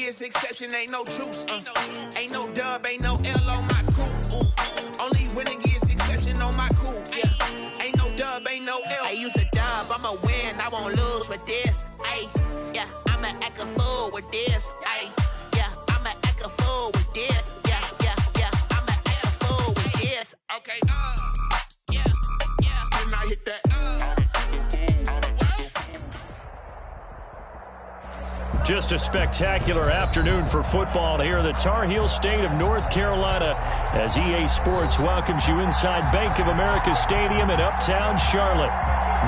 is exception, ain't no truce. Ain't no dub, ain't no L on my coupe. Only winning is exception on my coupe. Yeah. Ain't no dub, ain't no L. I use a dub, I'ma win, I won't lose with this. Ay, yeah, I'ma act a fool with this. Ay, yeah, I'ma act a fool with this. Yeah, yeah, yeah, I'ma act a fool with this. Okay, yeah, yeah. When I hit that, Just a spectacular afternoon for football here in the Tar Heel state of North Carolina as EA Sports welcomes you inside Bank of America Stadium in Uptown Charlotte.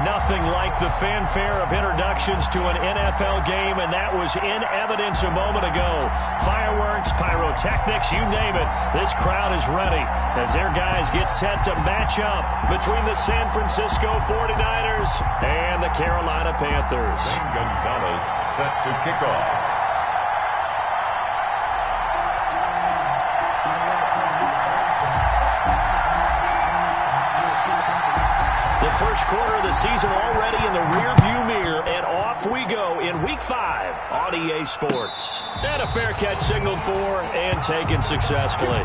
Nothing like the fanfare of introductions to an NFL game, and that was in evidence a moment ago. Fireworks, pyrotechnics, you name it. This crowd is ready as their guys get set to match up between the San Francisco 49ers and the Carolina Panthers. Zane Gonzalez set to kick off. The first quarter of the season already in the rearview mirror, and off we go in Week 5 on EA Sports. And a fair catch signaled for and taken successfully.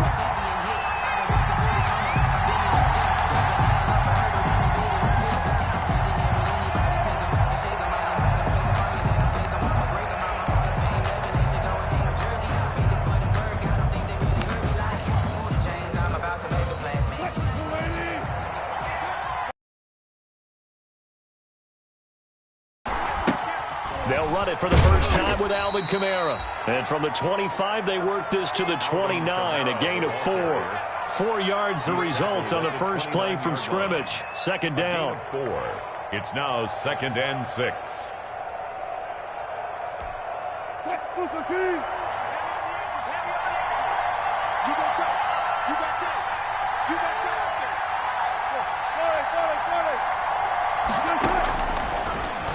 They'll run it for the first time with Alvin Kamara. And from the 25, they work this to the 29, a gain of 4. 4 yards the result on the first play from scrimmage. Second down. 4. It's now 2nd and 6.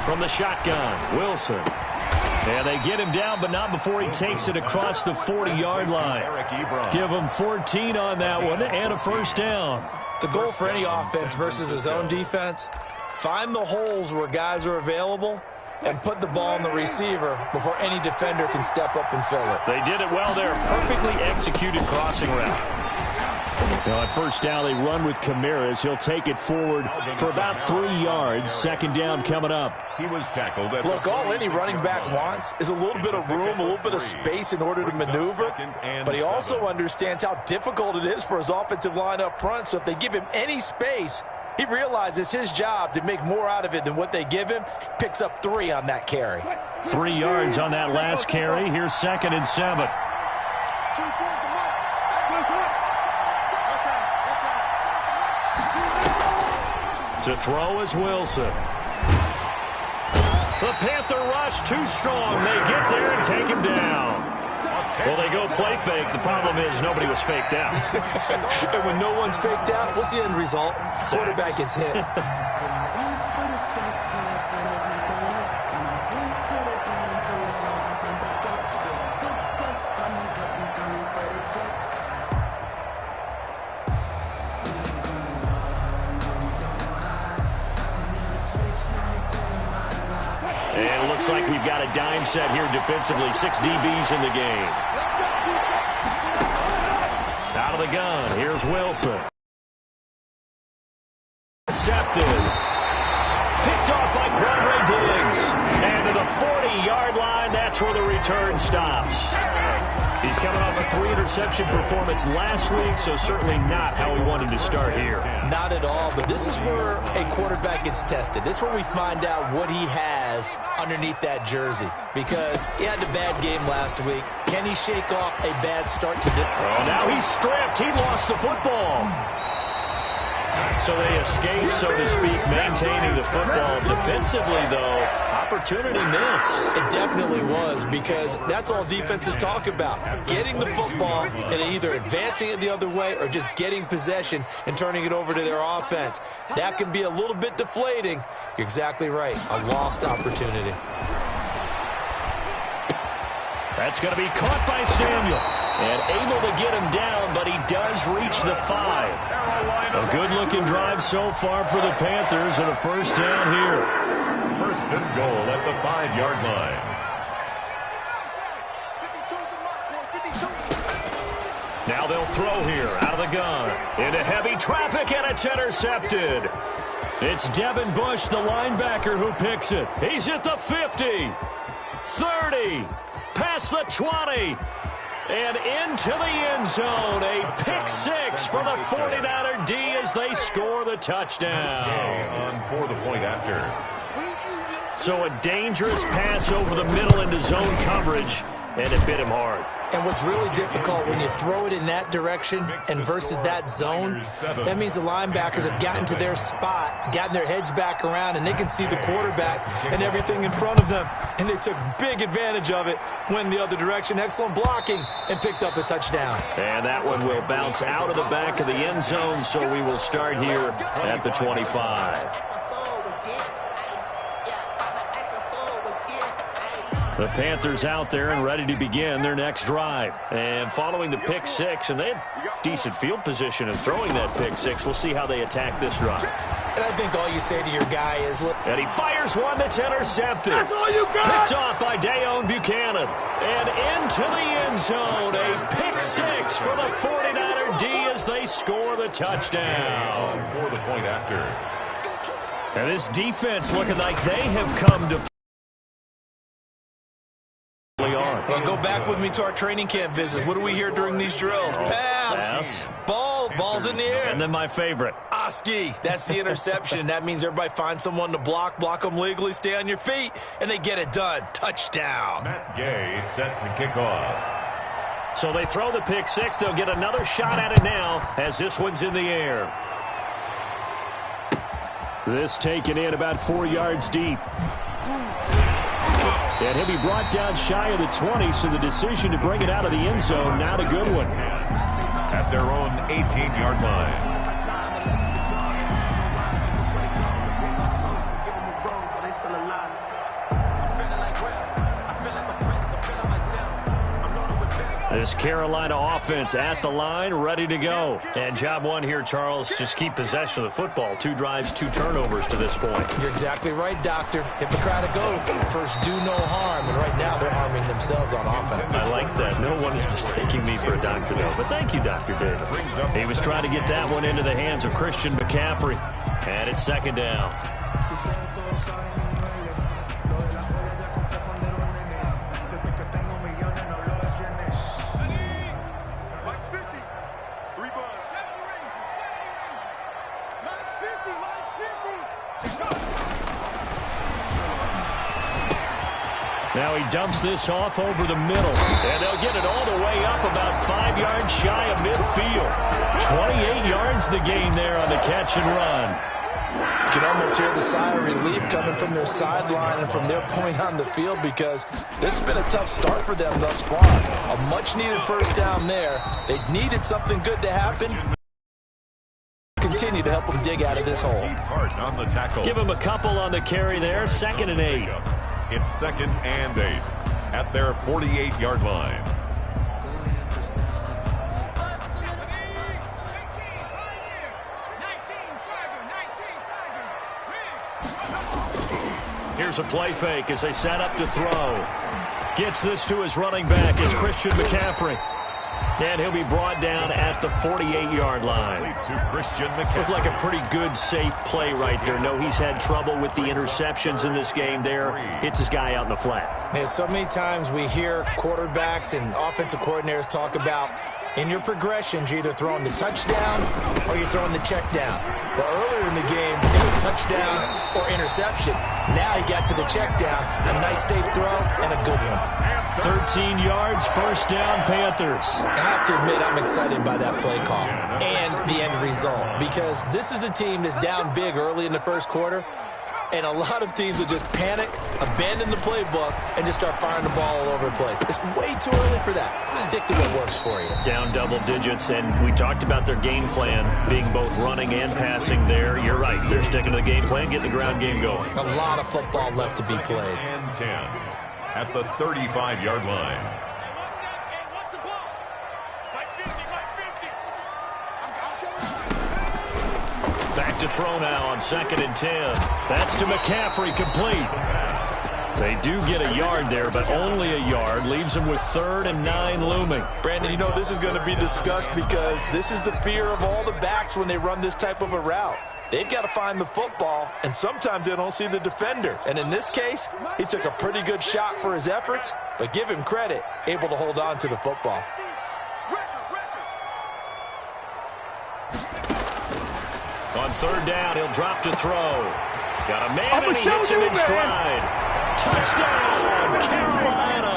From the shotgun, Wilson. And they get him down, but not before he takes it across the 40-yard line. Give him 14 on that one and a first down. The goal for any offense versus his own defense, find the holes where guys are available and put the ball in the receiver before any defender can step up and fill it. They did it well there. Perfectly executed crossing route. Now at first down, they run with Kamara as he'll take it forward for about 3 yards. Second down coming up. He was tackled. Look, all any running back wants is a little bit of room, a little bit of space in order to maneuver. But he also understands how difficult it is for his offensive line up front. So if they give him any space, he realizes his job to make more out of it than what they give him. Picks up 3 on that carry. 3 yards on that last carry. Here's 2nd and 7. To throw is Wilson. The Panther rush too strong. They get there and take him down. Well, they go play fake. The problem is nobody was faked out. And when no one's faked out, what's the end result? Quarterback gets hit. And it looks like we've got a dime set here defensively. 6 DBs in the game. Out of the gun, here's Wilson. Intercepted. Picked off by Quandre Diggs. And to the 40-yard line, that's where the return stops. He's coming off a 3-interception performance last week, so certainly not how he wanted to start here. Not at all, but this is where a quarterback gets tested. This is where we find out what he has underneath that jersey, because he had a bad game last week. Can he shake off a bad start to this? Oh, now he's stripped. He lost the football. So they escape, so to speak, maintaining the football. Defensively, though, opportunity miss. It definitely was, because that's all defenses talk about. Getting the football and either advancing it the other way or just getting possession and turning it over to their offense. That can be a little bit deflating. You're exactly right. A lost opportunity. That's going to be caught by Samuel. And able to get him down, but he does reach the 5. A good-looking drive so far for the Panthers, and a first down here. First and goal at the 5-yard line. Now they'll throw here out of the gun. Into heavy traffic, and it's intercepted. It's Devin Bush, the linebacker, who picks it. He's at the 50, 30, past the 20, and into the end zone. A pick six for the 49er D as they score the touchdown. On for the point after. So a dangerous pass over the middle into zone coverage, and it bit him hard. And what's really difficult when you throw it in that direction and versus that zone, that means the linebackers have gotten to their spot, gotten their heads back around, and they can see the quarterback and everything in front of them. And they took big advantage of it, went the other direction. Excellent blocking, and picked up a touchdown. And that one will bounce out of the back of the end zone, so we will start here at the 25. The Panthers out there and ready to begin their next drive. And following the pick six, and they had decent field position in throwing that pick six. We'll see how they attack this drive. And I think all you say to your guy is, look. And he fires one that's intercepted. That's all you got. Picked off by Dayon Buchanan. And into the end zone. A pick six for the 49er D as they score the touchdown. For the point after. And this defense looking like they have come to Well, go back with me to our training camp visit. What do we hear during these drills? Pass. Ball's in the air. And then my favorite. Oski. That's the interception. That means everybody finds someone to block them legally, stay on your feet, and they get it done. Touchdown. Matt Gay set to kick off. So they throw the pick six. They'll get another shot at it now as this one's in the air. This taken in about 4 yards deep. And he'll be brought down shy of the 20, so the decision to bring it out of the end zone, not a good one. At their own 18-yard line. This Carolina offense at the line, ready to go. And job one here, Charles, just keep possession of the football. 2 drives, 2 turnovers to this point. You're exactly right, Doctor. Hippocratic oath. First, do no harm. And right now, they're harming themselves on offense. I like that. No one is mistaking me for a doctor, though. But thank you, Dr. Davis. He was trying to get that one into the hands of Christian McCaffrey. And it's second down. Now he dumps this off over the middle, and they'll get it all the way up about 5 yards shy of midfield. 28 yards the gain there on the catch and run. You can almost hear the sigh of relief coming from their sideline and from their point on the field because this has been a tough start for them thus far. A much-needed first down there. They needed something good to happen. Continue to help them dig out of this hole. On the tackle. Give him a couple on the carry there. 2nd and 8. It's 2nd and 8 at their 48-yard line. Here's a play fake as they set up to throw. Gets this to his running back. It's Christian McCaffrey. And he'll be brought down at the 48-yard line. To Christian McCaffrey. Looked like a pretty good, safe play right there. No, he's had trouble with the interceptions in this game there. It's his guy out in the flat. Man, so many times we hear quarterbacks and offensive coordinators talk about in your progressions, you're either throwing the touchdown or you're throwing the check down. But earlier in the game, it was touchdown or interception. Now he got to the check down. A nice, safe throw and a good one. 13 yards, first down, Panthers. I have to admit, I'm excited by that play call and the end result because this is a team that's down big early in the first quarter, and a lot of teams will just panic, abandon the playbook, and just start firing the ball all over the place. It's way too early for that. Stick to what works for you. Down double digits, and we talked about their game plan being both running and passing there. You're right. They're sticking to the game plan, getting the ground game going. A lot of football left to be played. And 10 at the 35-yard line. Back to throw now on 2nd and 10. That's to McCaffrey, complete. They do get a yard there, but only a yard. Leaves them with 3rd and 9 looming. Brandon, you know this is going to be discussed because this is the fear of all the backs when they run this type of a route. They've got to find the football, and sometimes they don't see the defender. And in this case, he took a pretty good shot for his efforts, but give him credit, able to hold on to the football. On 3rd down, he'll drop to throw. Got a man, and he hits him in stride. Touchdown, Carolina!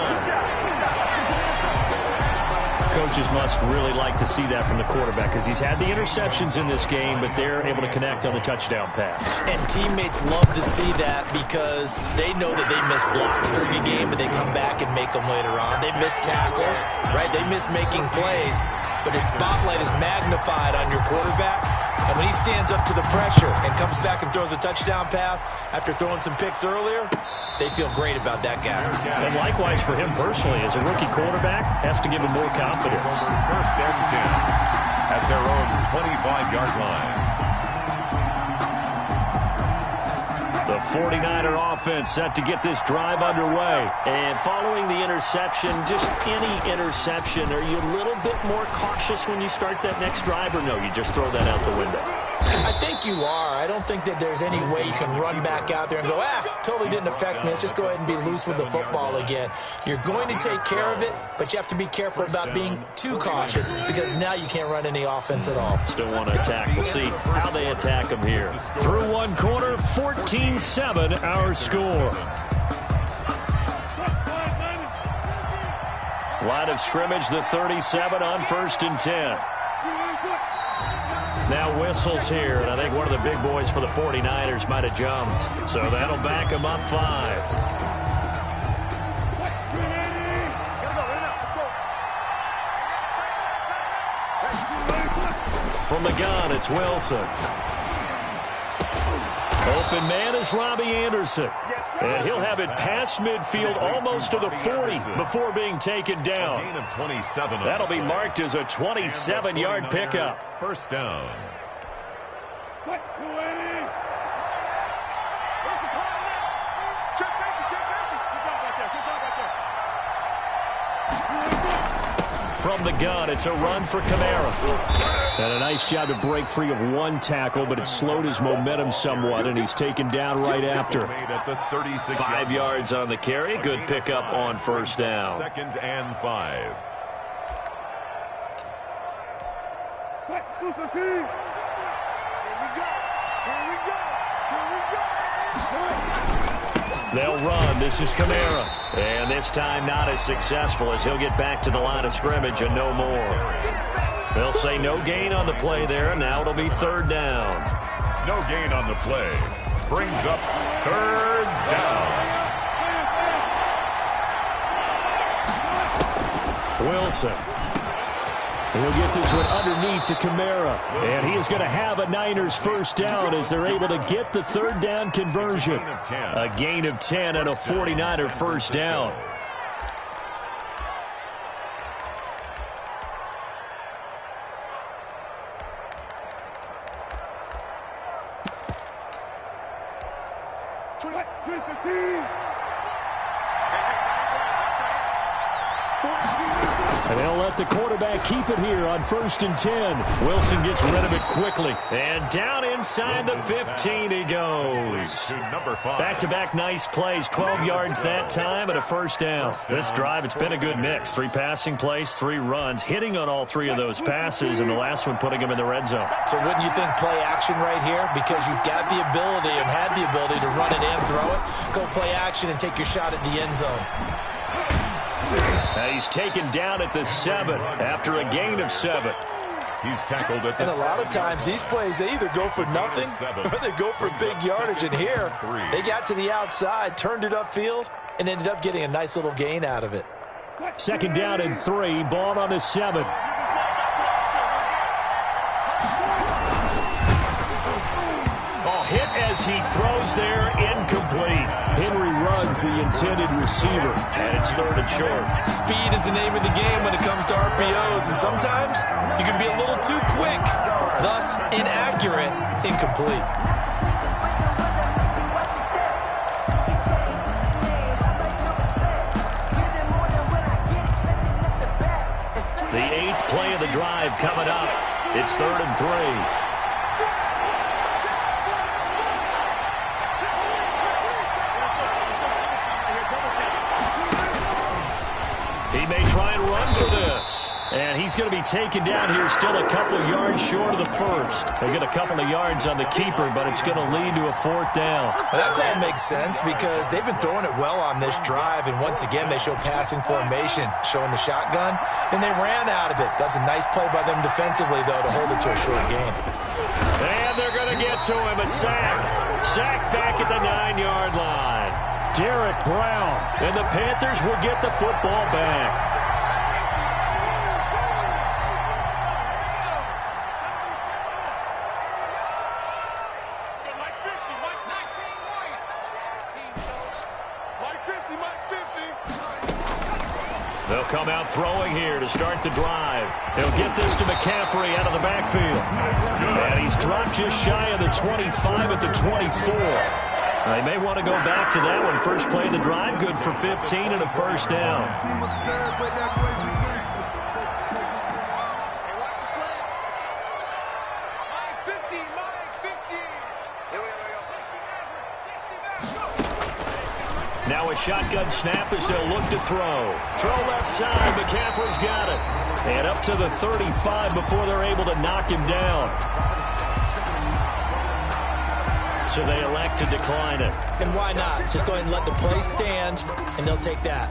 Coaches must really like to see that from the quarterback because he's had the interceptions in this game, but they're able to connect on the touchdown pass. And teammates love to see that because they know that they miss blocks during a game, but they come back and make them later on. They miss tackles, right? They miss making plays, but his spotlight is magnified on your quarterback. And when he stands up to the pressure and comes back and throws a touchdown pass after throwing some picks earlier, they feel great about that guy. And likewise for him personally, as a rookie quarterback, has to give him more confidence. 1st and 10 at their own 25-yard line. The 49er offense set to get this drive underway. And following the interception, just any interception, are you a little bit more cautious when you start that next drive, or no, you just throw that out the window? I think you are. I don't think that there's any way you can run back out there and go, totally didn't affect me. Let's just go ahead and be loose with the football again. You're going to take care of it, but you have to be careful about being too cautious because now you can't run any offense at all. Still want to attack. We'll see how they attack him here. Through one quarter, 14-7 our score. Line of scrimmage, the 37 on 1st and 10. Now whistles here, and I think one of the big boys for the 49ers might have jumped. So that'll back him up 5. From the gun, it's Wilson. Open man is Robbie Anderson. And he'll have it past midfield almost to the 40 before being taken down. That'll be marked as a 27-yard pickup. 1st down. From the gun, it's a run for Kamara. And a nice job to break free of one tackle, but it slowed his momentum somewhat, and he's taken down right after. 5 yards on the carry. Good pickup on 1st down. 2nd and 5. They'll run. This is Kamara. And this time not as successful as he'll get back to the line of scrimmage and no more. They'll say no gain on the play there. Now it'll be 3rd down. No gain on the play. Brings up 3rd down. Wilson. He'll get this one underneath to Kamara. And he is going to have a Niners 1st down as they're able to get the 3rd down conversion. A gain of 10 and a 49er 1st down. And they'll let the quarterback keep it here on 1st and 10. Wilson gets rid of it quickly. And down inside the 15 he goes. Back-to-back nice plays. 12 yards that time and a 1st down. This drive, it's been a good mix. 3 passing plays, 3 runs. Hitting on all 3 of those passes, and the last one putting him in the red zone. So wouldn't you think play action right here? Because you've got the ability and had the ability to run it and throw it. Go play action and take your shot at the end zone. He's taken down at the 7 after a gain of 7. He's tackled at the 7. And a lot of times these plays, they either go for nothing or they go for big yardage. And here, they got to the outside, turned it upfield, and ended up getting a nice little gain out of it. 2nd down and 3, ball on the 7. Hit as he throws there, incomplete. Henry Ruggs, the intended receiver, and it's 3rd and short. Speed is the name of the game when it comes to RPOs, and sometimes you can be a little too quick, thus inaccurate, incomplete. The 8th play of the drive coming up. It's 3rd and 3. He may try and run for this. And he's going to be taken down here, still a couple yards short of the first. They get a couple of yards on the keeper, but it's going to lead to a 4th down. Well, that call makes sense because they've been throwing it well on this drive, and once again they show passing formation, showing the shotgun. Then they ran out of it. That was a nice play by them defensively, though, to hold it to a short game. And they're going to get to him, a sack. Sack back at the 9-yard line. Derek Brown. And the Panthers will get the football back. They'll come out throwing here to start the drive. He'll get this to McCaffrey out of the backfield. And he's dropped just shy of the 25 at the 24. They may want to go back to that one. First play of the drive, good for 15 and a 1st down. Now a shotgun snap as they'll look to throw. Throw left side. McCaffrey's got it. And up to the 35 before they're able to knock him down. So they elect to decline it. And why not? Just go ahead and let the play stand, and they'll take that.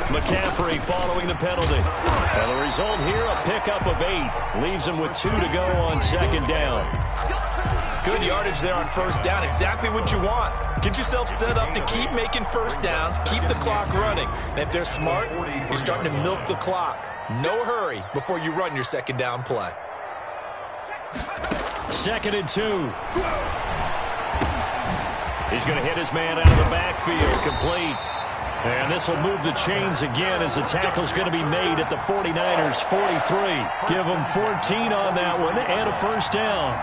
McCaffrey following the penalty. And the result here, a pickup of 8. Leaves him with 2 to go on 2nd down. Good yardage there on 1st down. Exactly what you want. Get yourself set up to keep making 1st downs, keep the clock running. And if they're smart, you're starting to milk the clock. No hurry before you run your 2nd down play. 2nd and 2. He's going to hit his man out of the backfield. Complete. And this will move the chains again as the tackle's going to be made at the 49ers' 43. Give them 14 on that one and a 1st down.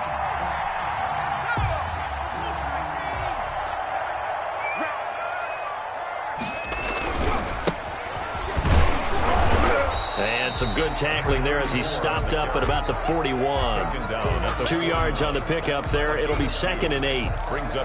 And some good tackling there as he stopped up at about the 41. 2 yards on the pickup there. It'll be 2nd and 8.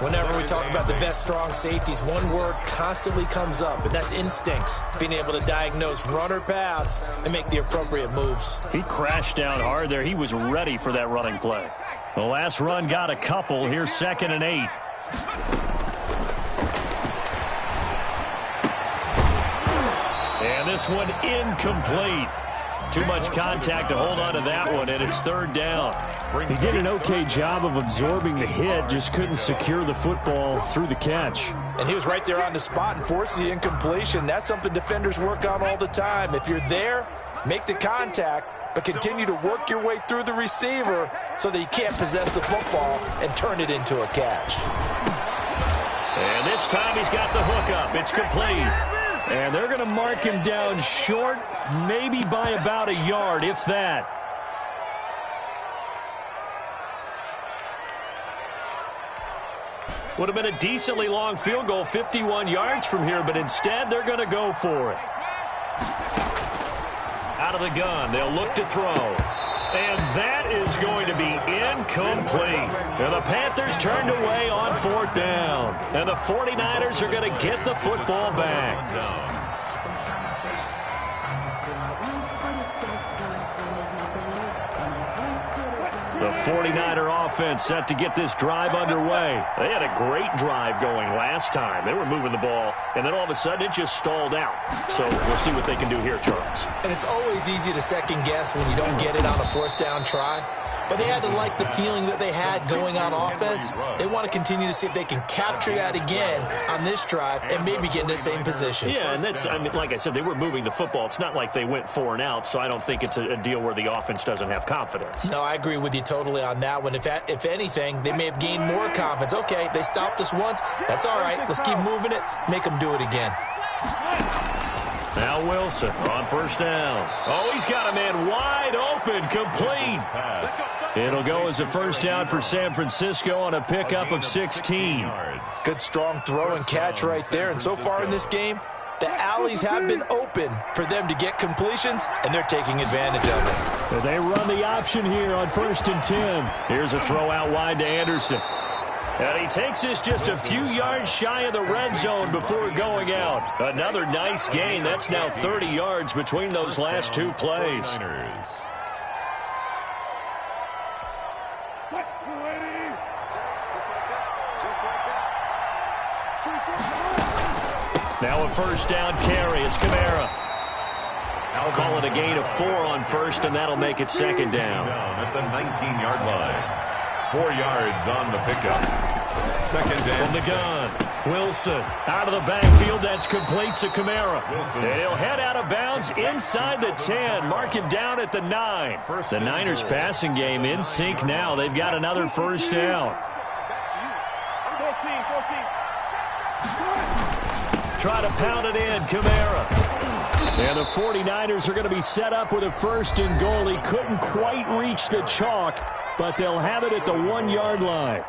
Whenever we talk about the best strong safeties, one word constantly comes up, and that's instincts. Being able to diagnose run or pass and make the appropriate moves. He crashed down hard there. He was ready for that running play. The last run got a couple. Here's 2nd and 8. And this one incomplete. Too much contact to hold on to that one, and it's 3rd down. He did an okay job of absorbing the hit, just couldn't secure the football through the catch. And he was right there on the spot and forced the incompletion. That's something defenders work on all the time. If you're there, make the contact, but continue to work your way through the receiver so that you can't possess the football and turn it into a catch. And this time he's got the hook up. It's complete. And they're going to mark him down short, maybe by about a yard, if that. Would have been a decently long field goal, 51 yards from here, but instead they're going to go for it. Out of the gun, they'll look to throw. And that is going to be incomplete. And the Panthers turned away on 4th down. And the 49ers are going to get the football back. The 49er offense set to get this drive underway. They had a great drive going last time. They were moving the ball, and then all of a sudden it just stalled out. So we'll see what they can do here, Charles. And it's always easy to second guess when you don't get it on a 4th down try. But they had to like the feeling that they had going on offense. They want to continue to see if they can capture that again on this drive and maybe get in the same position. Yeah, and that's, I mean, like I said, they were moving the football. It's not like they went 4 and out, so I don't think it's a deal where the offense doesn't have confidence. No, I agree with you totally on that one. If anything, they may have gained more confidence. Okay, they stopped us once. That's all right. Let's keep moving it. Make them do it again. Now Wilson on first down. Oh, he's got a man wide open, complete. It'll go as a first down for San Francisco on a pickup of 16. Good strong throw and catch right there. And so far in this game, the alleys have been open for them to get completions, and they're taking advantage of it. They run the option here on 1st and 10. Here's a throw out wide to Anderson. And he takes this just a few yards shy of the red zone before going out. Another nice gain. That's now 30 yards between those last two plays. Now a first down carry. It's Kamara. I'll call it a gain of 4 on first, and that'll make it second down. At the 19-yard line. 4 yards on the pickup. Second down. From the gun. Wilson out of the backfield. That's complete to Kamara. He'll head out of bounds inside the 10. Mark him down at the 9. The Niners passing game in sync now. They've got another first down. Try to pound it in, Kamara. And the 49ers are going to be set up with a 1st and goal. He couldn't quite reach the chalk, but they'll have it at the 1-yard line.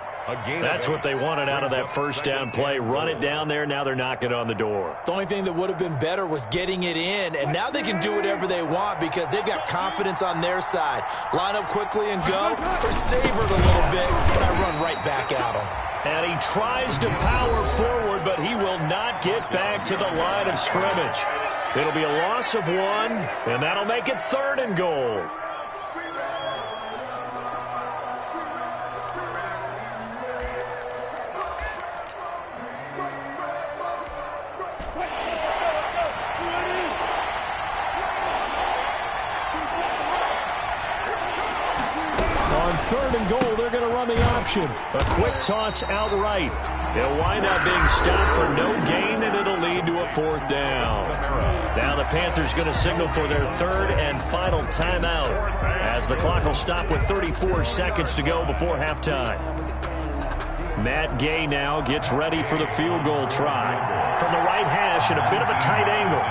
That's what they wanted out of that first down play. Run it down there. Now they're knocking on the door. The only thing that would have been better was getting it in, and now they can do whatever they want because they've got confidence on their side. Line up quickly and go, or save it a little bit, but I run right back at him. And he tries to power forward, but he will not get back to the line of scrimmage. It'll be a loss of 1, and that'll make it 3rd and goal. On 3rd and goal, they're going to run the option. A quick toss outright. It'll wind up being stopped for no gain, and it'll lead to a 4th down. Now the Panthers going to signal for their 3rd and final timeout as the clock will stop with 34 seconds to go before halftime. Matt Gay now gets ready for the field goal try. From the right hash at a bit of a tight angle.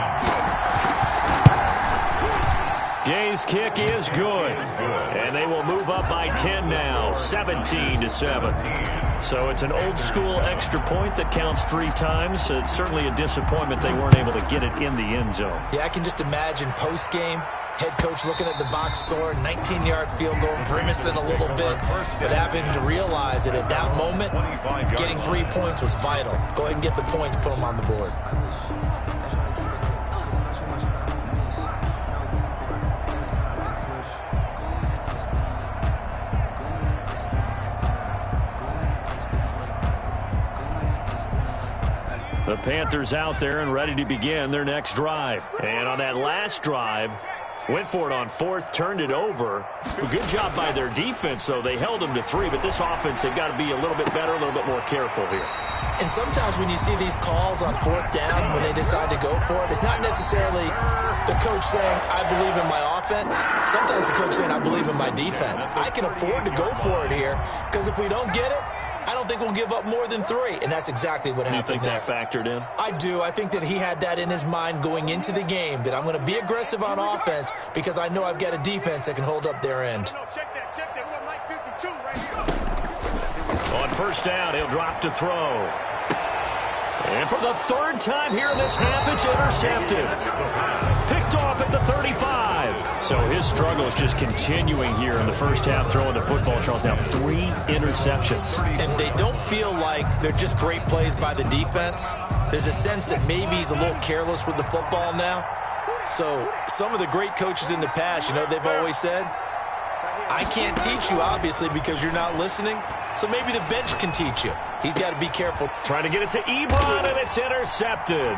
Gay's kick is good, and they will move up by 10 now, 17-7. So it's an old-school extra point that counts 3 times. It's certainly a disappointment they weren't able to get it in the end zone. Yeah, I can just imagine post-game, head coach looking at the box score, 19-yard field goal, grimacing a little bit, but having to realize that at that moment, getting 3 points was vital. Go ahead and get the points, put them on the board. The Panthers out there and ready to begin their next drive. And on that last drive, went for it on 4th, turned it over. A good job by their defense, though. They held them to 3, but this offense, they've got to be a little bit better, a little bit more careful here. And sometimes when you see these calls on 4th down, when they decide to go for it, it's not necessarily the coach saying, I believe in my offense. Sometimes the coach saying, I believe in my defense. I can afford to go for it here because if we don't get it, I don't think we'll give up more than 3, and that's exactly what happened. You think that factored in? I do. I think that he had that in his mind going into the game, that I'm going to be aggressive on offense because I know I've got a defense that can hold up their end. On 1st down, he'll drop to throw. And for the 3rd time here in this half, it's intercepted. Picked off at the 35. So his struggle is just continuing here in the first half, throwing the football. Charles, now 3 interceptions. And they don't feel like they're just great plays by the defense. There's a sense that maybe he's a little careless with the football now. So some of the great coaches in the past, you know, they've always said, I can't teach you, obviously, because you're not listening. So maybe the bench can teach you. He's got to be careful. Trying to get it to Ebron, and it's intercepted.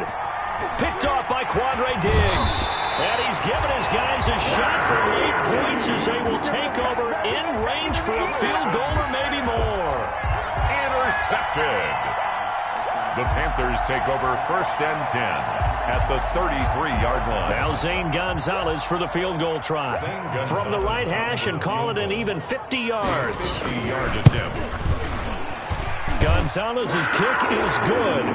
Picked off by Quandre Diggs. And he's given his guys a shot for late points as they will take over in range for a field goal or maybe more. Intercepted. The Panthers take over 1st and 10 at the 33-yard line. Now Zane Gonzalez for the field goal try. From the right hash and call it an even 50 yards. 50-yard attempt. Gonzalez's kick is good.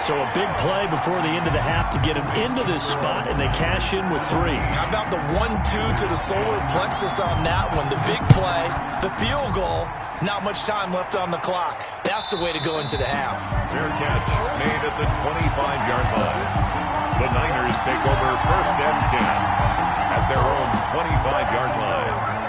So a big play before the end of the half to get him into this spot, and they cash in with 3. How about the 1-2 to the solar plexus on that one? The big play, the field goal, not much time left on the clock. That's the way to go into the half. Fair catch made at the 25-yard line. The Niners take over 1st and 10 at their own 25-yard line.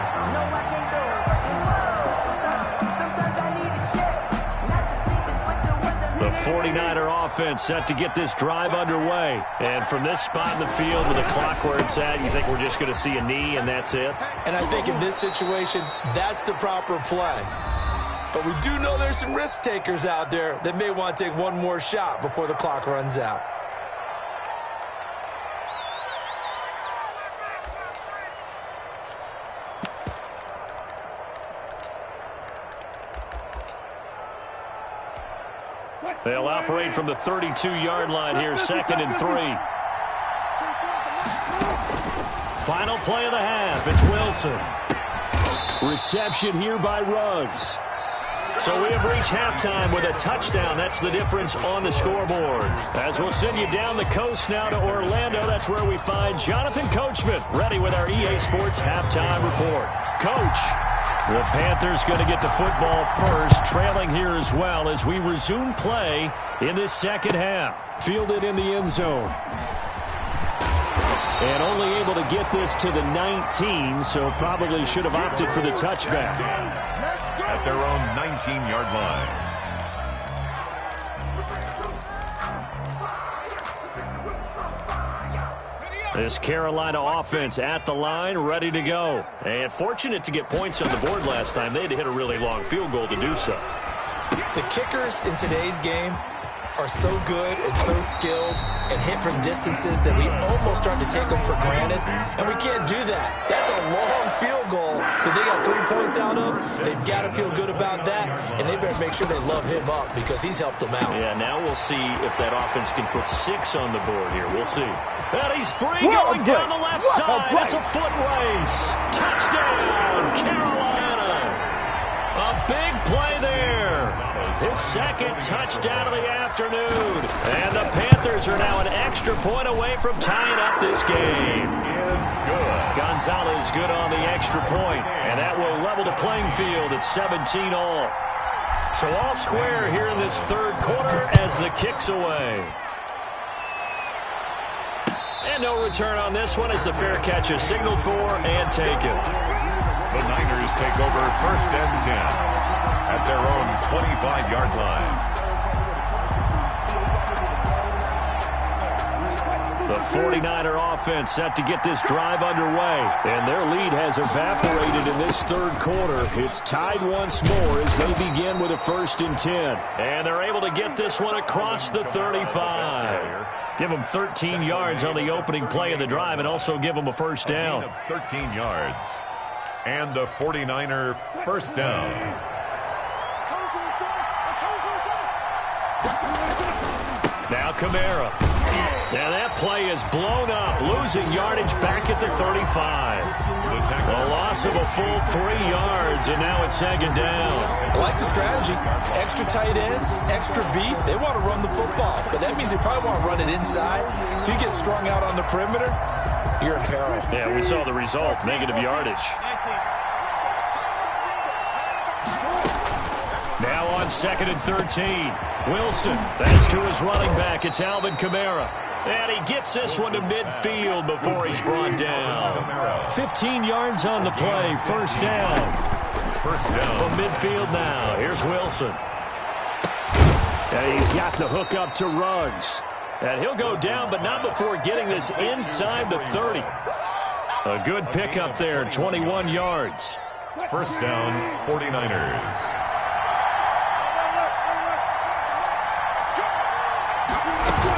The 49er offense set to get this drive underway. And from this spot in the field with the clock where it's at, you think we're just going to see a knee and that's it? And I think in this situation, that's the proper play. But we do know there's some risk takers out there that may want to take one more shot before the clock runs out. They'll operate from the 32-yard line here, 2nd and 3. Final play of the half. It's Wilson. Reception here by Ruggs. So we have reached halftime with a touchdown. That's the difference on the scoreboard. As we'll send you down the coast now to Orlando, that's where we find Jonathan Coachman, ready with our EA Sports halftime report. Coach. The Panthers going to get the football first, trailing here as well as we resume play in this second half. Fielded in the end zone. And only able to get this to the 19, so probably should have opted for the touchback. At their own 19-yard line. This Carolina offense at the line, ready to go. And fortunate to get points on the board last time. They had to hit a really long field goal to do so. The kickers in today's game are so good and so skilled and hit from distances that we almost start to take them for granted. And we can't do that. That's a long field goal that they got 3 points out of. They've got to feel good about that, and they better make sure they love him up because he's helped them out. Yeah, now we'll see if that offense can put 6 on the board here. We'll see. And he's free going down the left side. It's a foot race. Touchdown, Carolina. A big play there. His 2nd touchdown of the afternoon. And the Panthers are now an extra point away from tying up this game. Gonzalez good on the extra point. And that will level the playing field at 17 all. So all square here in this 3rd quarter as the kick's away. And no return on this one as the fair catch is signaled for and taken. The Niners take over 1st and 10 at their own 25-yard line. The 49er offense set to get this drive underway. And their lead has evaporated in this 3rd quarter. It's tied once more as they begin with a 1st and 10. And they're able to get this one across the 35. Give them 13 yards on the opening play of the drive and also give them a 1st down. 13 yards. And a 49er 1st down. Now Kamara. Now that play is blown up, losing yardage back at the 35. A loss of a full 3 yards, and now it's 2nd down. I like the strategy. Extra tight ends, extra beef. They want to run the football, but that means they probably want to run it inside. If you get strung out on the perimeter, you're in peril. Yeah, we saw the result, negative yardage. Now on 2nd and 13. Wilson, that's to his running back. It's Alvin Kamara. And he gets this one to midfield before he's brought down. 15 yards on the play, 1st down. 1st down. From midfield now, here's Wilson. And he's got the hook up to Ruggs. And he'll go down, but not before getting this inside the 30. A good pickup there, 21 yards. 1st down, 49ers.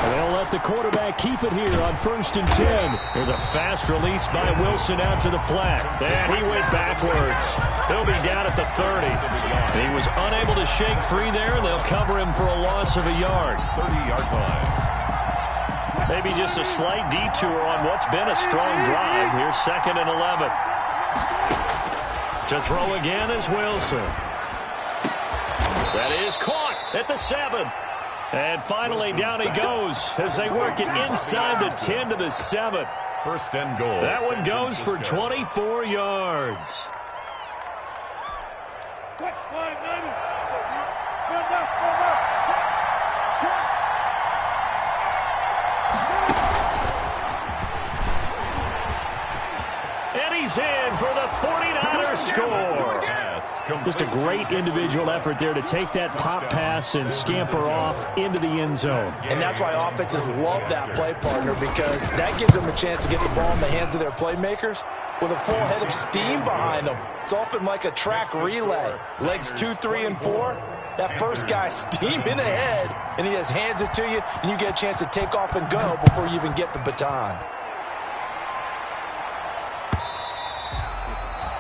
They'll let the quarterback keep it here on 1st and 10. There's a fast release by Wilson out to the flat. And he went backwards. He'll be down at the 30. He was unable to shake free there, and they'll cover him for a loss of a yard. 30-yard line. Maybe just a slight detour on what's been a strong drive. Here's 2nd and 11. To throw again is Wilson. That is caught at the 7. And finally, down he goes as they work it inside the 10 to the 7. First and goal. That one goes for 24 yards. And he's in for the 49ers score. Just a great individual effort there to take that pop pass and scamper off into the end zone. And that's why offenses love that play, partner, because that gives them a chance to get the ball in the hands of their playmakers with a full head of steam behind them. It's often like a track relay. Legs 2, 3, and 4. That first guy steaming ahead, and he just hands it to you, and you get a chance to take off and go before you even get the baton.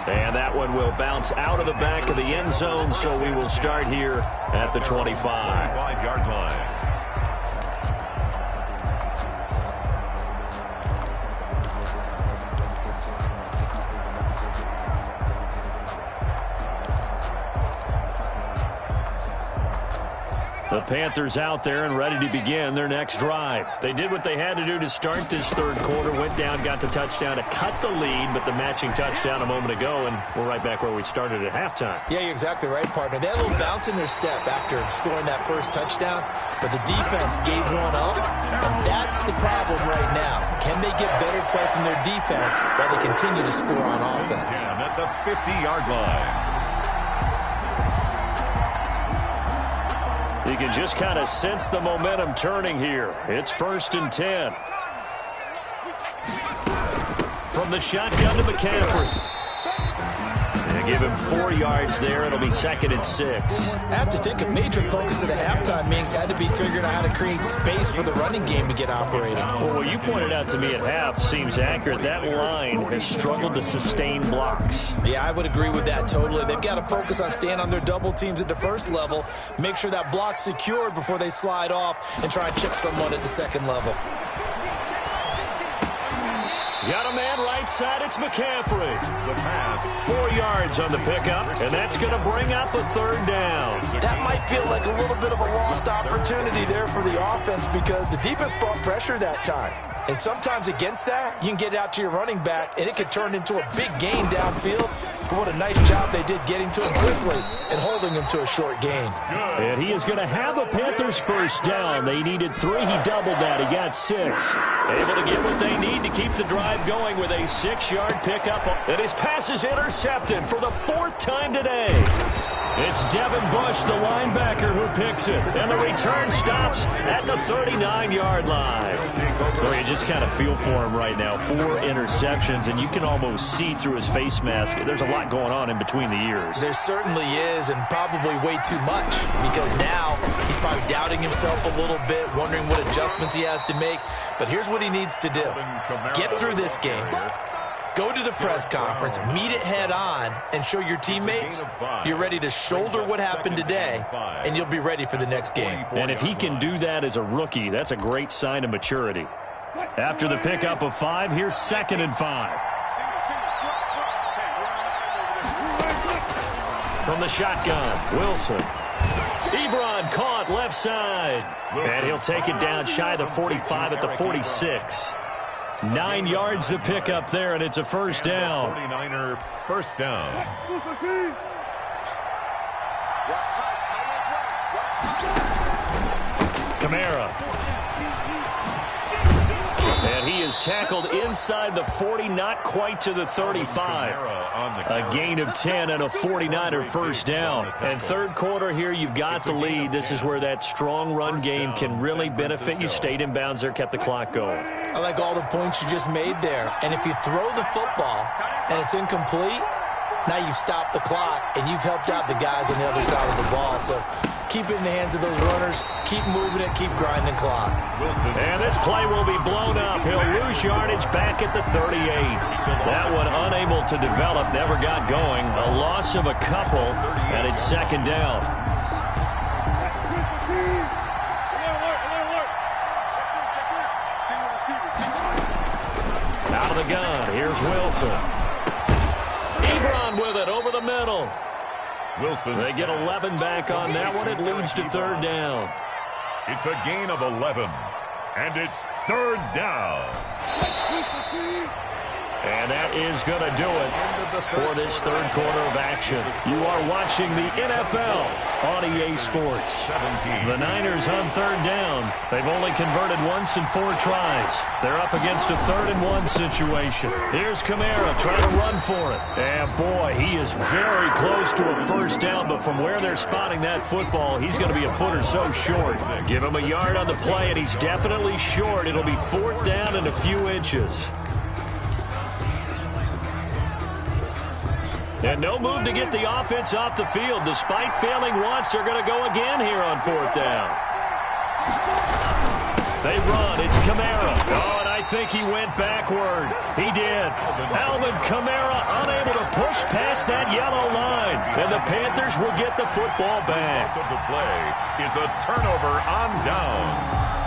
And that one will bounce out of the back of the end zone, so we will start here at the 25. 25-yard line. The Panthers out there and ready to begin their next drive. They did what they had to do to start this third quarter, went down, got the touchdown to cut the lead, but the matching touchdown a moment ago, and we're right back where we started at halftime. Yeah, you're exactly right, partner. They had a little bounce in their step after scoring that first touchdown, but the defense gave one up, and that's the problem right now. Can they get better play from their defense while they continue to score on offense? And at the 50-yard line. You can just kind of sense the momentum turning here. It's 1st and 10. From the shotgun to McCaffrey. They give him 4 yards there. It'll be 2nd and 6. I have to think a major focus of the halftime meetings had to be figuring out how to create space for the running game to get operating. Well, what you pointed out to me at half seems accurate. That line has struggled to sustain blocks. Yeah, I would agree with that totally. They've got to focus on staying on their double teams at the first level, make sure that block's secured before they slide off and try and chip someone at the second level. Got a man right side. It's McCaffrey. The pass. 4 yards on the pickup, and that's going to bring up a 3rd down. That might feel like a little bit of a lost opportunity there for the offense because the defense brought pressure that time. And sometimes against that, you can get out to your running back, and it could turn into a big gain downfield. But what a nice job they did getting to him quickly and holding him to a short gain. And he is going to have a Panthers first down. They needed 3. He doubled that. He got 6. Able to get what they need to keep the drive going with a 6-yard pickup. And his pass is intercepted for the 4th time today. It's Devin Bush, the linebacker, who picks it. And the return stops at the 39-yard line. Well, you just kind of feel for him right now. 4 interceptions, and you can almost see through his face mask. There's a lot going on in between the ears. There certainly is, and probably way too much, because now he's probably doubting himself a little bit, wondering what adjustments he has to make. But here's what he needs to do. Get through this game. Go to the press conference, meet it head on, and show your teammates you're ready to shoulder what happened today, and you'll be ready for the next game. And if he can do that as a rookie, that's a great sign of maturity. After the pickup of 5, here's 2nd and 5. From the shotgun, Wilson. Ebron caught left side. And he'll take it down shy of the 45 at the 46. 9 yards to pick up there, and it's a first down. 49er first down. Kamara. And he is tackled inside the 40, not quite to the 35. A gain of 10 and a 49er first down. And third quarter here, you've got the lead. This is where that strong run game can really benefit you. Stayed in bounds there, kept the clock going. I like all the points you just made there. And if you throw the football and it's incomplete, now you've stopped the clock and you've helped out the guys on the other side of the ball. So keep it in the hands of those runners. Keep moving it. Keep grinding clock. And this play will be blown up. He'll lose yardage back at the 38. That one unable to develop. Never got going. A loss of a couple, and it's 2nd down. Out of the gun. Here's Wilson. Ebron with it over the middle. Wilson. They get 11 back on that one. It leads to 3rd down. It's a gain of 11. And it's third down. And that is going to do it for this third quarter of action. You are watching the NFL on EA Sports. The Niners on third down. They've only converted once in 4 tries. They're up against a 3rd-and-1 situation. Here's Kamara trying to run for it. And boy, he is very close to a first down, but from where they're spotting that football, he's going to be a foot or so short. Give him a yard on the play, and he's definitely short. It'll be 4th down and a few inches. And no move to get the offense off the field. Despite failing once, they're going to go again here on 4th down. They run. It's Kamara. Oh, and I think he went backward. He did. Alvin Kamara unable to push past that yellow line. And the Panthers will get the football back. The play is a turnover on downs.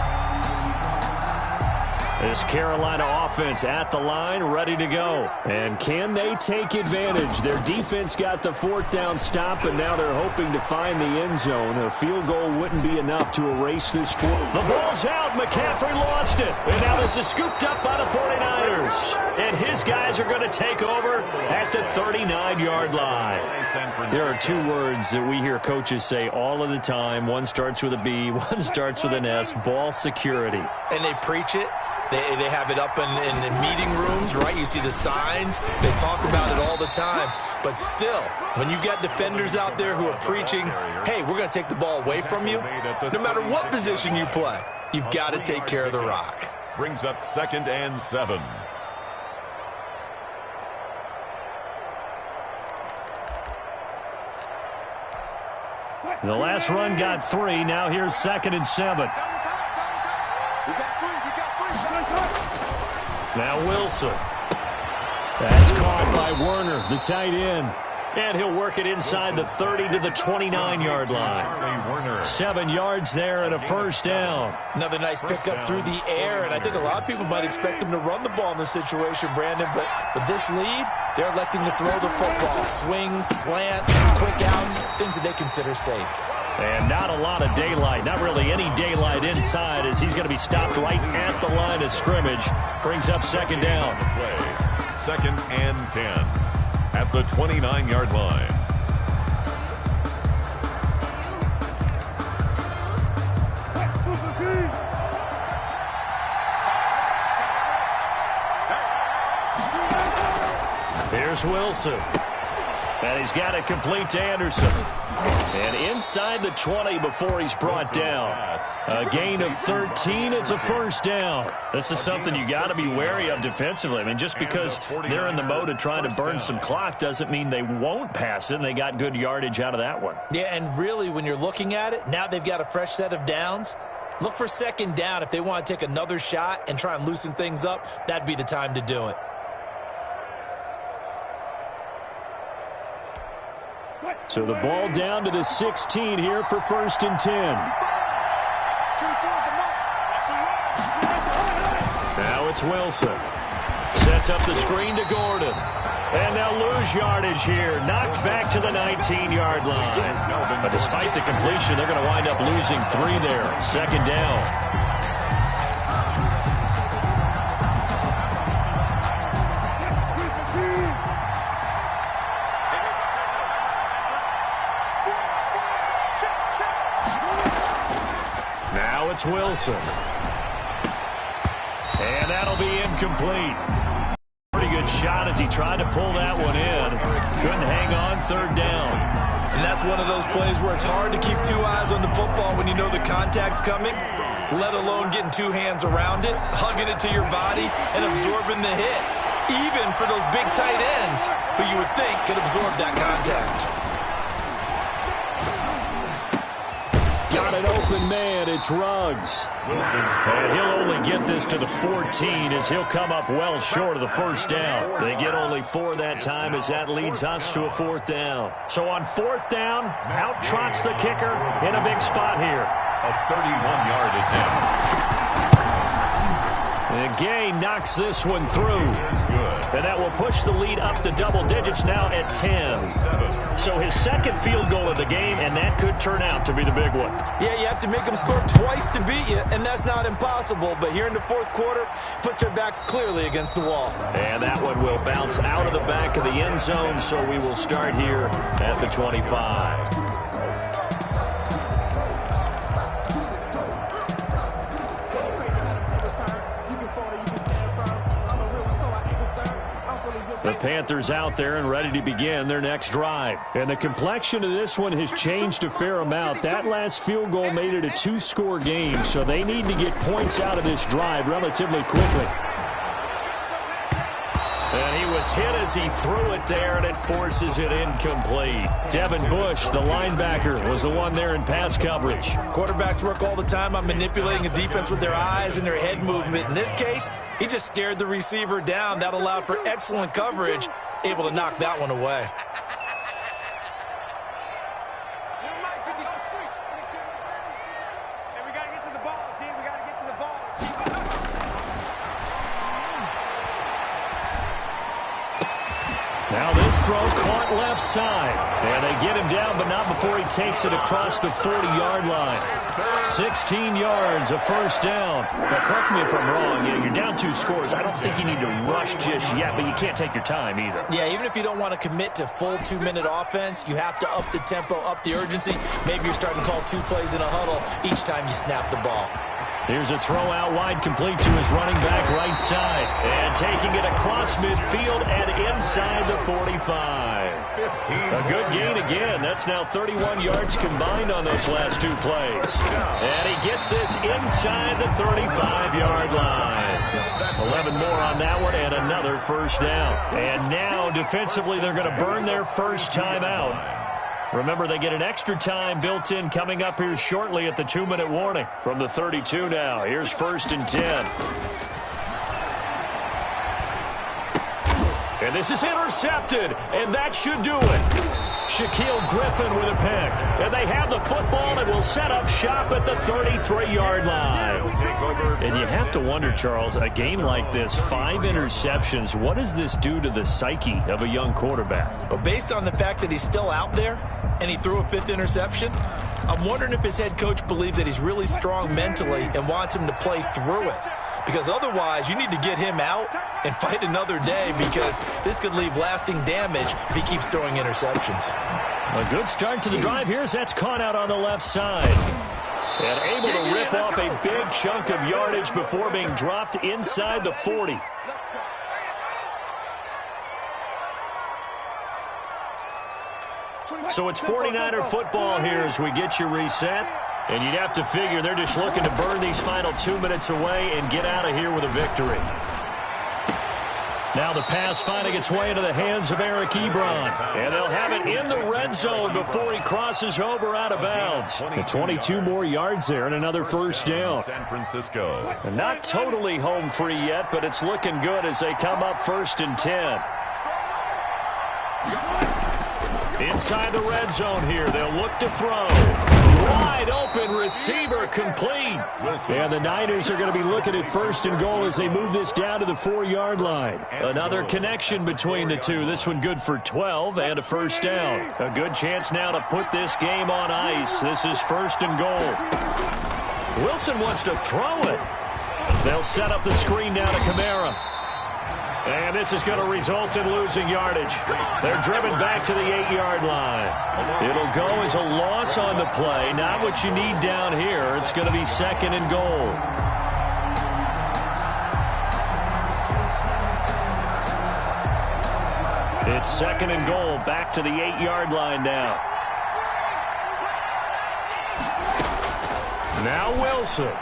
This Carolina offense at the line, ready to go. And can they take advantage? Their defense got the 4th down stop, and now they're hoping to find the end zone. A field goal wouldn't be enough to erase this. The ball's out. McCaffrey lost it. And now this is scooped up by the 49ers. And his guys are going to take over at the 39-yard line. There are 2 words that we hear coaches say all of the time. One starts with a B, one starts with an S. Ball security. And they preach it. They have it up in meeting rooms, right? You see the signs. They talk about it all the time. But still, when you got defenders out there who are preaching, hey, we're going to take the ball away from you, no matter what position you play, you've got to take care of the rock. Brings up 2nd and 7. The last run got 3. Now here's 2nd and 7. Now Wilson. That's caught by Werner, the tight end. And he'll work it inside the 30 to the 29-yard line. 7 yards there and a first down. Another nice pickup through the air, and I think a lot of people might expect him to run the ball in this situation, Brandon, but with this lead, they're electing to throw the football. Swings, slants, quick outs, things that they consider safe. And not a lot of daylight, not really any daylight inside, as he's going to be stopped right at the line of scrimmage. Brings up 2nd down. 2nd and 10 at the 29-yard line. Here's Wilson. And he's got it complete to Anderson. And inside the 20 before he's brought down. A gain of 13, it's a first down. This is something you got to be wary of defensively. I mean, just because they're in the mode of trying to burn some clock doesn't mean they won't pass it, and they got good yardage out of that one. Yeah, and really, when you're looking at it, now they've got a fresh set of downs. Look for 2nd down. If they want to take another shot and try and loosen things up, that'd be the time to do it. So the ball down to the 16 here for 1st and 10. Now it's Wilson. Sets up the screen to Gordon. And they'll lose yardage here. Knocked back to the 19-yard line. But despite the completion, they're going to wind up losing 3 there. 2nd down. Now it's Wilson. And that'll be incomplete. Pretty good shot as he tried to pull that one in. Couldn't hang on 3rd down. And that's one of those plays where it's hard to keep 2 eyes on the football when you know the contact's coming, let alone getting 2 hands around it, hugging it to your body, and absorbing the hit. Even for those big tight ends who you would think could absorb that contact. Got an open man. It's Ruggs. And he'll only get this to the 14 as he'll come up well short of the first down. They get only 4 that time as that leads us to a 4th down. So on 4th down, out trots the kicker in a big spot here. A 31-yard attempt. And Gay knocks this one through. And that will push the lead up to double digits now at 10. So his second field goal of the game, and that could turn out to be the big one. Yeah, you have to make them score twice to beat you, and that's not impossible. But here in the fourth quarter, puts their backs clearly against the wall. And that one will bounce out of the back of the end zone, so we will start here at the 25. The Panthers out there and ready to begin their next drive. And the complexion of this one has changed a fair amount. That last field goal made it a two-score game, so they need to get points out of this drive relatively quickly. And he was hit as he threw it there, and it forces it incomplete. Devin Bush, the linebacker, was the one there in pass coverage. Quarterbacks work all the time on manipulating a defense with their eyes and their head movement. In this case, he just stared the receiver down. That allowed for excellent coverage, able to knock that one away. Now this throw caught left side. And they get him down, but not before he takes it across the 40-yard line. 16 yards, a first down. Now, correct me if I'm wrong. You're down 2 scores. I don't think you need to rush just yet, but you can't take your time either. Yeah, even if you don't want to commit to full 2-minute offense, you have to up the tempo, up the urgency. Maybe you're starting to call 2 plays in a huddle each time you snap the ball. Here's a throw out wide, complete to his running back right side. And taking it across midfield and inside the 45. A good gain again. That's now 31 yards combined on those last 2 plays. And he gets this inside the 35-yard line. 11 more on that one and another first down. And now defensively they're going to burn their first timeout. Remember, they get an extra time built in coming up here shortly at the 2-minute warning. From the 32 now, here's 1st and 10. And this is intercepted, and that should do it. Shaquille Griffin with a pick. And they have the football and will set up shop at the 33-yard line. And you have to wonder, Charles, a game like this, 5 interceptions, what does this do to the psyche of a young quarterback? Well, based on the fact that he's still out there and he threw a 5th interception, I'm wondering if his head coach believes that he's really strong mentally and wants him to play through it. Because otherwise, you need to get him out and fight another day, because this could leave lasting damage if he keeps throwing interceptions. A good start to the drive here as that's caught out on the left side. And able to rip off a big chunk of yardage before being dropped inside the 40. So it's 49er football here as we get you reset. And you'd have to figure they're just looking to burn these final 2 minutes away and get out of here with a victory. Now the pass finding its way into the hands of Eric Ebron. And they'll have it in the red zone before he crosses over out of bounds. And 22 more yards there and another first down. San Francisco. And not totally home free yet, but it's looking good as they come up 1st and 10. Inside the red zone here, they'll look to throw. Wide open receiver complete. And the Niners are going to be looking at 1st and goal as they move this down to the 4-yard line. Another connection between the two. This one good for 12 and a first down. A good chance now to put this game on ice. This is 1st and goal. Wilson wants to throw it. They'll set up the screen down to Kamara. And this is going to result in losing yardage. They're driven back to the 8-yard line. It'll go as a loss on the play. Not what you need down here. It's going to be 2nd and goal. It's 2nd and goal. Back to the 8-yard line now. Now Wilson.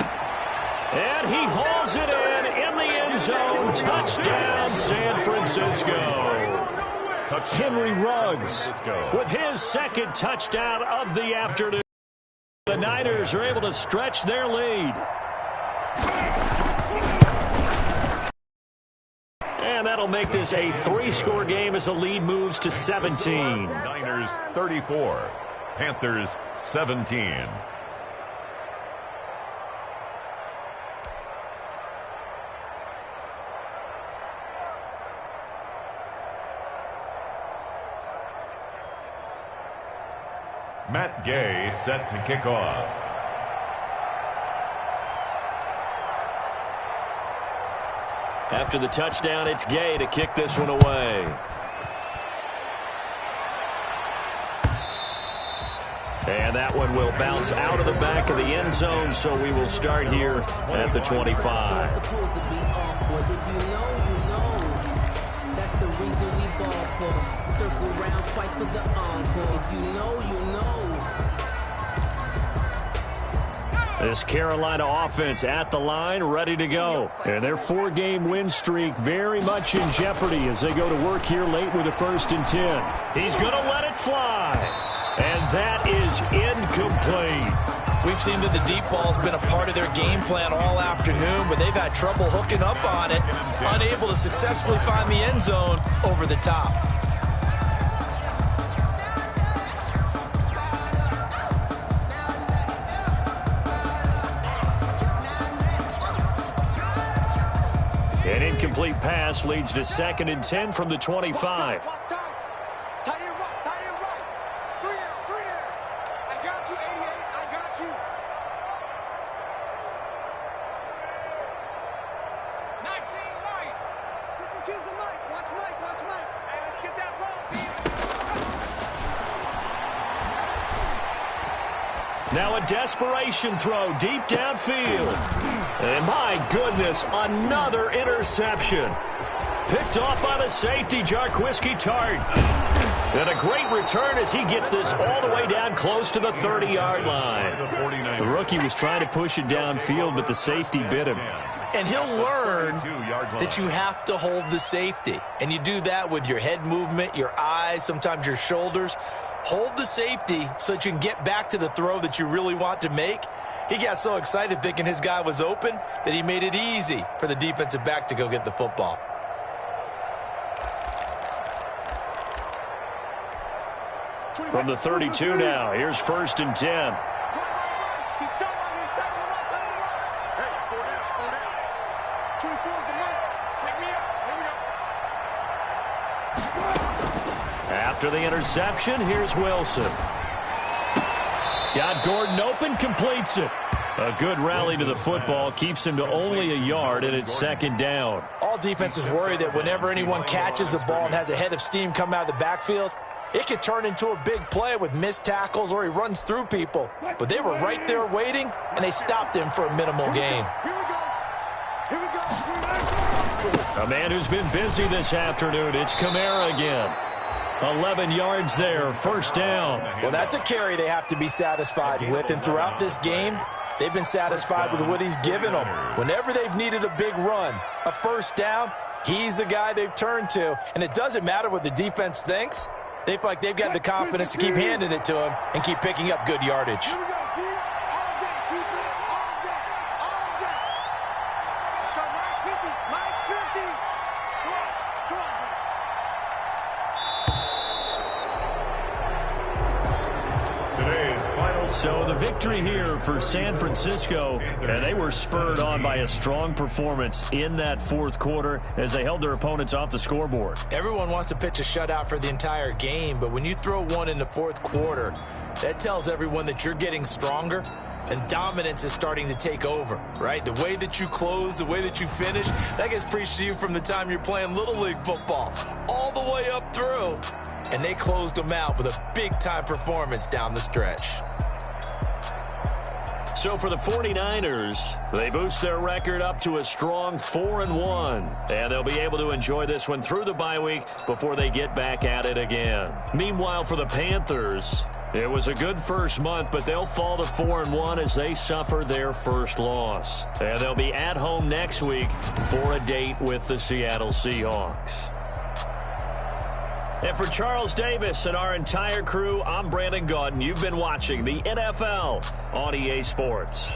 And he hauls it in the end zone. Touchdown, San Francisco. Henry Ruggs with his 2nd touchdown of the afternoon. The Niners are able to stretch their lead. And that'll make this a 3-score game as the lead moves to 17. Niners 34, Panthers 17. Matt Gay set to kick off. After the touchdown, it's Gay to kick this one away. And that one will bounce out of the back of the end zone, so we will start here at the 25. If you know, you know. That's the reason we ball for. Circle round twice for the encore. If you know, you know. This Carolina offense at the line, ready to go. And their 4-game win streak very much in jeopardy as they go to work here late with a 1st and 10. He's going to let it fly. And that is incomplete. We've seen that the deep ball's been a part of their game plan all afternoon, but they've had trouble hooking up on it, unable to successfully find the end zone over the top. An incomplete pass leads to 2nd and 10 from the 25. Now a desperation throw deep downfield. And my goodness, another interception. Picked off by the safety, Jarquiski Tart. And a great return as he gets this all the way down close to the 30-yard line. The rookie was trying to push it downfield, but the safety bit him. And he'll learn that you have to hold the safety. And you do that with your head movement, your eyes, sometimes your shoulders. Hold the safety so that you can get back to the throw that you really want to make. He got so excited thinking his guy was open that he made it easy for the defensive back to go get the football. From the 32 now, here's 1st and 10. After the interception, here's Wilson. Got Gordon open, completes it. A good rally to the football, keeps him to only a yard, and it's 2nd down. All defenses worry that whenever anyone catches the ball and has a head of steam come out of the backfield, it could turn into a big play with missed tackles or he runs through people. But they were right there waiting, and they stopped him for a minimal gain. A man who's been busy this afternoon, it's Kamara again. 11 yards there, 1st down. Well, that's a carry they have to be satisfied with, and throughout this game, they've been satisfied with what he's given them. Whenever they've needed a big run, a 1st down, he's the guy they've turned to, and it doesn't matter what the defense thinks. They feel like they've got the confidence to keep handing it to him and keep picking up good yardage. So the victory here for San Francisco, and they were spurred on by a strong performance in that 4th quarter as they held their opponents off the scoreboard. Everyone wants to pitch a shutout for the entire game, but when you throw one in the 4th quarter, that tells everyone that you're getting stronger and dominance is starting to take over, right? The way that you close, the way that you finish, that gets preached to you from the time you're playing Little League football all the way up through. And they closed them out with a big-time performance down the stretch. So for the 49ers, they boost their record up to a strong 4-1. And they'll be able to enjoy this one through the bye week before they get back at it again. Meanwhile, for the Panthers, it was a good first month, but they'll fall to 4-1 as they suffer their first loss. And they'll be at home next week for a date with the Seattle Seahawks. And for Charles Davis and our entire crew, I'm Brandon Gaudin. You've been watching the NFL on EA Sports.